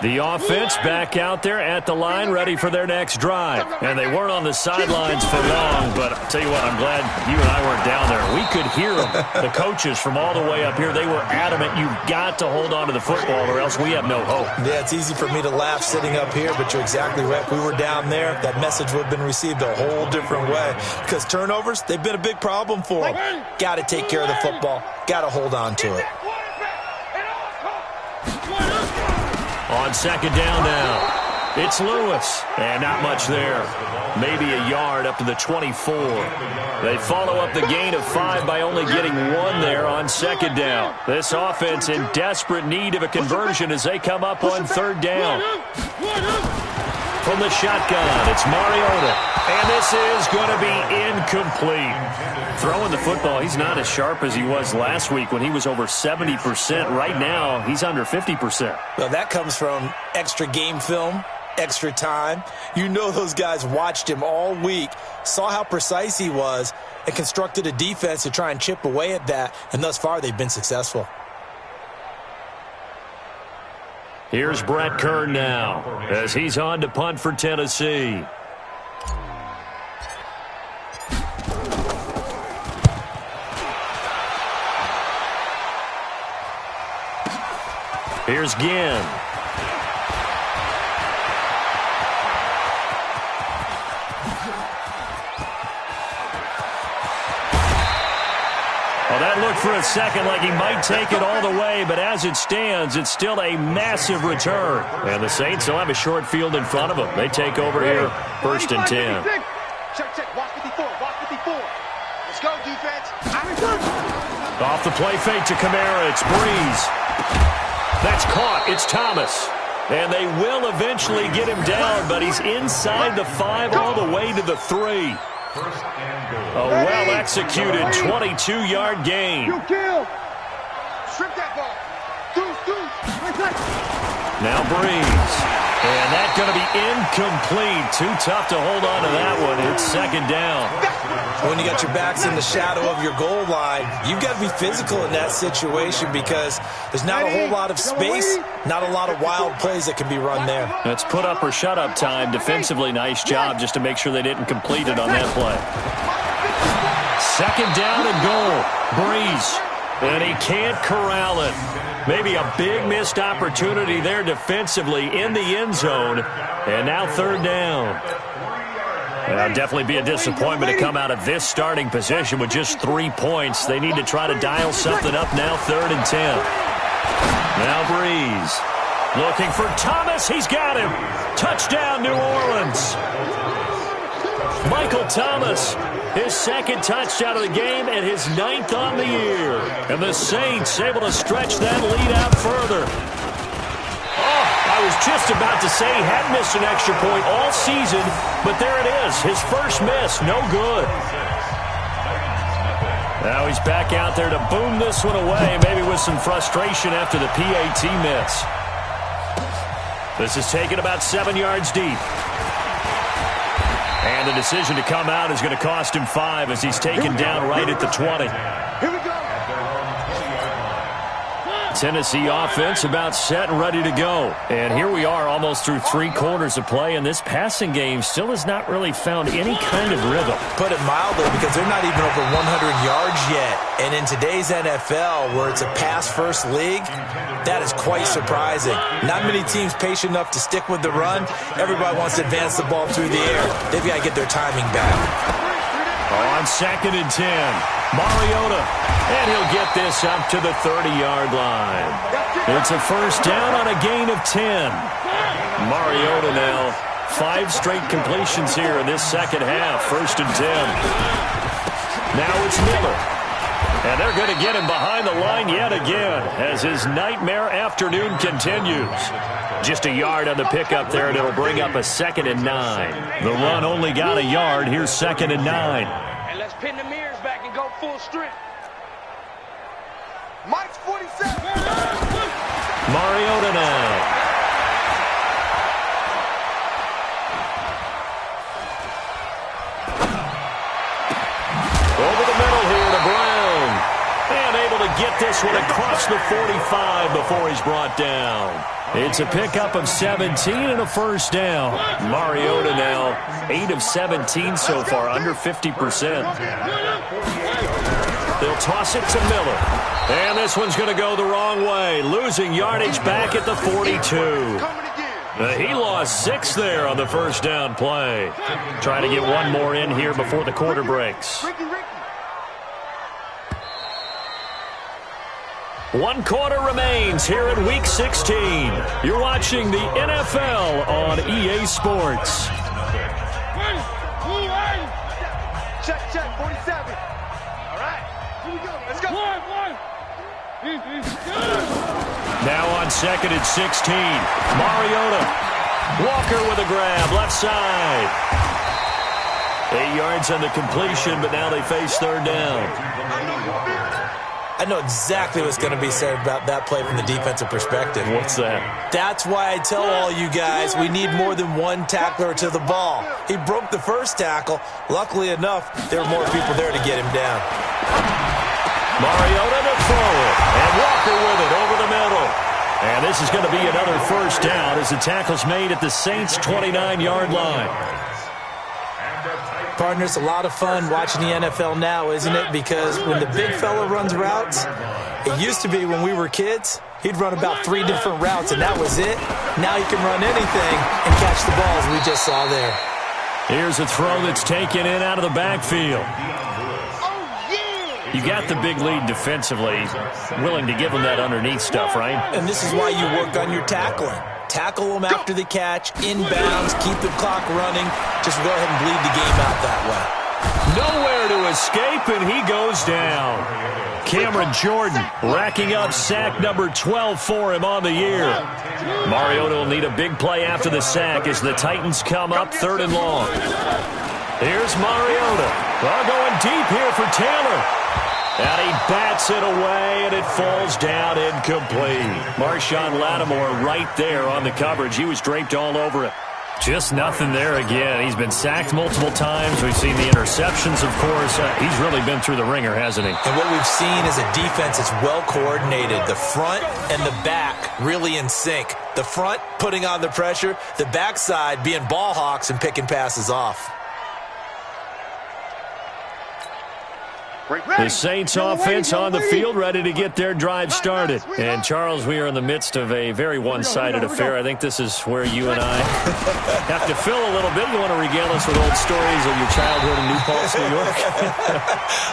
The offense back out there at the line, ready for their next drive. And they weren't on the sidelines for long, but I'll tell you what, I'm glad you and I weren't down there. We could hear them, the coaches from all the way up here. They were adamant, you've got to hold on to the football or else we have no hope. Yeah, it's easy for me to laugh sitting up here, but you're exactly right. If we were down there, that message would have been received a whole different way. Because turnovers, they've been a big problem for them. Got to take care of the football. Got to hold on to it. On second down now, it's Lewis, and not much there. Maybe a yard up to the 24. They follow up the gain of 5 by only getting 1 there on second down. This offense in desperate need of a conversion as they come up on third down. From the shotgun, it's Mariota, and this is going to be incomplete. Throwing the football, he's not as sharp as he was last week when he was over 70%. Right now, he's under 50%. Well, that comes from extra game film, extra time. You know those guys watched him all week, saw how precise he was, and constructed a defense to try and chip away at that, and thus far they've been successful. Here's Brett Kern now as he's on to punt for Tennessee. Here's Ginn. Well, that looked for a second like he might take it all the way, but as it stands, it's still a massive return. And the Saints will have a short field in front of them. They take over here, 1st and 10. Check. Watch 54. Let's go, defense. Off the play fake to Kamara. It's Breeze. That's caught. It's Thomas. And they will eventually get him down, but he's inside the 5 all the way to the 3. A well-executed 22-yard gain. Strip that ball. Now Breeze. And that's going to be incomplete. Too tough to hold on to that one. It's second down. When you got your backs in the shadow of your goal line, you've got to be physical in that situation because there's not a whole lot of space, not a lot of wild plays that can be run there. That's put up or shut up time. Defensively, nice job just to make sure they didn't complete it on that play. Second down and goal. Breeze. And he can't corral it. Maybe a big missed opportunity there defensively in the end zone. And now third down. That'll definitely be a disappointment to come out of this starting position with just 3 points. They need to try to dial something up now, 3rd and 10. Now Breeze. Looking for Thomas. He's got him. Touchdown, New Orleans. Michael Thomas, his second touchdown of the game and his 9th on the year. And the Saints able to stretch that lead out further. Oh, I was just about to say he hadn't missed an extra point all season, but there it is, his first miss, no good. Now he's back out there to boom this one away, maybe with some frustration after the PAT miss. This is taken about 7 yards deep. And the decision to come out is going to cost him 5 as he's taken down right at the 20. Here we go. Tennessee offense about set and ready to go. And here we are almost through 3 quarters of play, and this passing game still has not really found any kind of rhythm. Put it mildly, because they're not even over 100 yards yet. And in today's NFL, where it's a pass-first league, that is quite surprising. Not many teams patient enough to stick with the run. Everybody wants to advance the ball through the air. They've got to get their timing back. On 2nd and 10, Mariota, and he'll get this up to the 30-yard line. It's a first down on a gain of 10. Mariota now, 5 straight completions here in this second half, 1st and 10. Now it's Miller. And they're going to get him behind the line yet again as his nightmare afternoon continues. Just a yard on the pickup there, and it'll bring up a 2nd and 9. The run only got a yard. Here's 2nd and 9. And let's pin the mirrors back and go full strength. Mike's 47. Mariota now. Over the middle here to Brown. And able to get get this one across the 45 before he's brought down. It's a pickup of 17 and a first down. Mariota now 8 of 17 so far, under 50%. They'll toss it to Miller. And this one's going to go the wrong way, losing yardage back at the 42. He lost 6 there on the first down play. Trying to get one more in here before the quarter breaks. 1 quarter remains here in Week 16. You're watching the NFL on EA Sports. Check, 47. All right, here we go. Let's go. Now on 2nd and 16. Mariota. Walker with a grab, left side. 8 yards on the completion, but now they face third down. I know exactly what's going to be said about that play from the defensive perspective. What's that? That's why I tell all you guys we need more than one tackler to the ball. He broke the first tackle. Luckily enough, there were more people there to get him down. Mariota to throw it, and Walker with it over the middle. And this is going to be another first down as the tackle's made at the Saints' 29-yard line. Partners, a lot of fun watching the NFL now, isn't it? Because when the big fella runs routes, it used to be when we were kids, he'd run about 3 different routes, and that was it. Now he can run anything and catch the balls we just saw there. Here's a throw that's taken in out of the backfield. You got the big lead defensively, willing to give them that underneath stuff, right? And this is why you work on your tackling. Tackle them after the catch, inbounds, keep the clock running. Just go ahead and bleed the game out that way. Nowhere to escape, and he goes down. Cameron Jordan racking up sack number 12 for him on the year. Mariota will need a big play after the sack as the Titans come up 3rd and long. Here's Mariota. Well, going deep here for Taylor. And he bats it away, and it falls down incomplete. Marshawn Lattimore right there on the coverage. He was draped all over it. Just nothing there again. He's been sacked multiple times. We've seen the interceptions, of course. He's really been through the ringer, hasn't he? And what we've seen is a defense that's well coordinated. The front and the back really in sync. The front putting on the pressure, the backside being ball hawks and picking passes off. The Saints offense on the field, ready to get their drive started. And, Charles, we are in the midst of a very one-sided affair. I think this is where you and I have to fill a little bit. You want to regale us with old stories of your childhood in New Paltz, New York?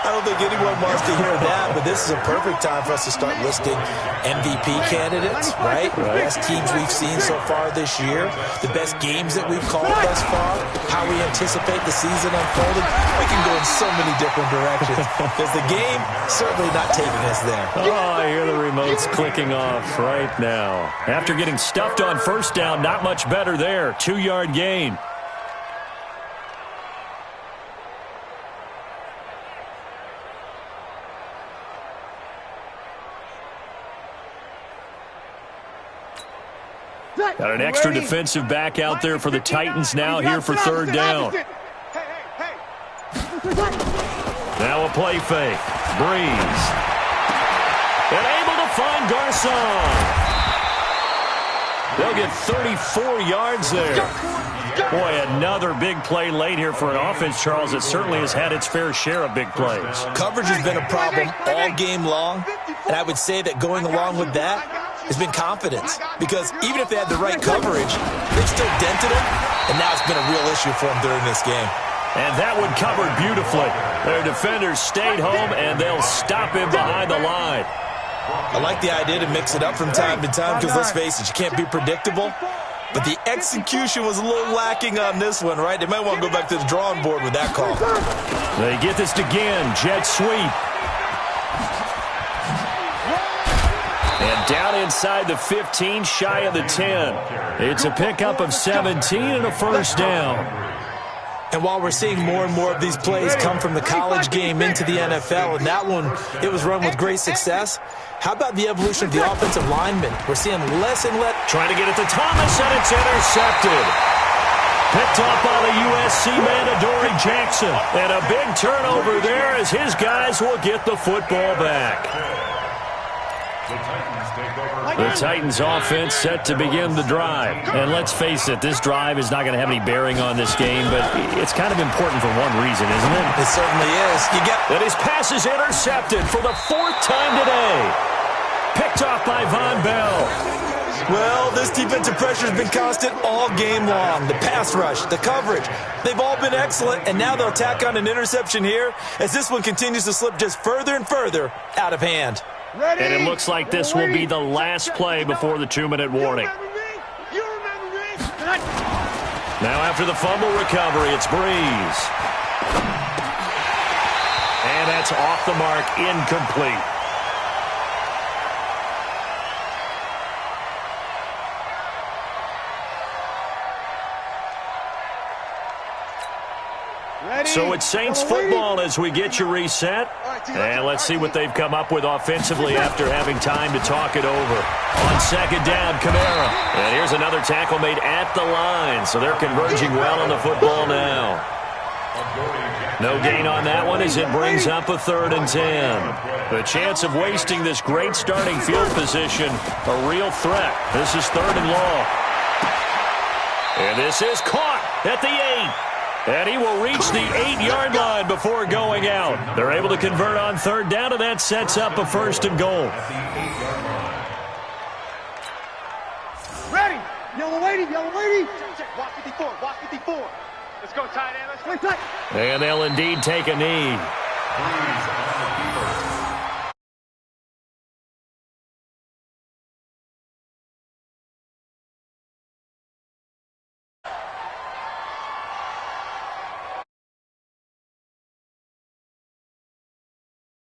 I don't think anyone wants to hear that, but this is a perfect time for us to start listing MVP candidates, right? Best teams we've seen so far this year, the best games that we've called thus far, how we anticipate the season unfolding. We can go in so many different directions. Because the game certainly not taking us there. Oh, I hear the remotes clicking off right now. After getting stuffed on first down, not much better there. 2-yard gain. Got an extra defensive back out there for the Titans now here for 3rd down. Now a play fake. Breeze. And able to find Garcon. They'll get 34 yards there. Boy, another big play late here for an offense, Charles, that certainly has had its fair share of big plays. Coverage has been a problem all game long, and I would say that going along with that has been confidence. Because even if they had the right coverage, they still dented them, and now it's been a real issue for them during this game. And that one covered beautifully. Their defenders stayed home, and they'll stop him behind the line. I like the idea to mix it up from time to time because, let's face it, you can't be predictable. But the execution was a little lacking on this one, right? They might want to go back to the drawing board with that call. They get this again. Jet sweep. And down inside the 15, shy of the 10. It's a pickup of 17 and a first down. And while we're seeing more and more of these plays come from the college game into the NFL, and that one, it was run with great success, how about the evolution of the offensive linemen? We're seeing less and less. Trying to get it to Thomas, and it's intercepted. Picked up by the USC man, Adoree Jackson. And a big turnover there as his guys will get the football back. The Titans offense set to begin the drive. And let's face it, this drive is not going to have any bearing on this game, but it's kind of important for one reason, isn't it? It certainly is. And his pass is intercepted for the 4th time today. Picked off by Von Bell. Well, this defensive pressure has been constant all game long. The pass rush, the coverage, they've all been excellent, and now they'll tack on an interception here as this one continues to slip just further and further out of hand. And it looks like this will be the last play before the 2-minute warning. Now after the fumble recovery, it's Breeze. And that's off the mark, incomplete. So it's Saints football as we get you reset. And let's see what they've come up with offensively after having time to talk it over. On second down, Kamara. And here's another tackle made at the line. So they're converging well on the football now. No gain on that one as it brings up a 3rd and 10. The chance of wasting this great starting field position, a real threat. This is 3rd and long. And this is caught at the 8. And he will reach the 8-yard line before going out. They're able to convert on 3rd down, and that sets up a 1st and goal. Ready. Yellow lady, yellow lady. Check, walk 54, walk 54. Let's go, tight end. Let's play tight. And they'll indeed take a knee.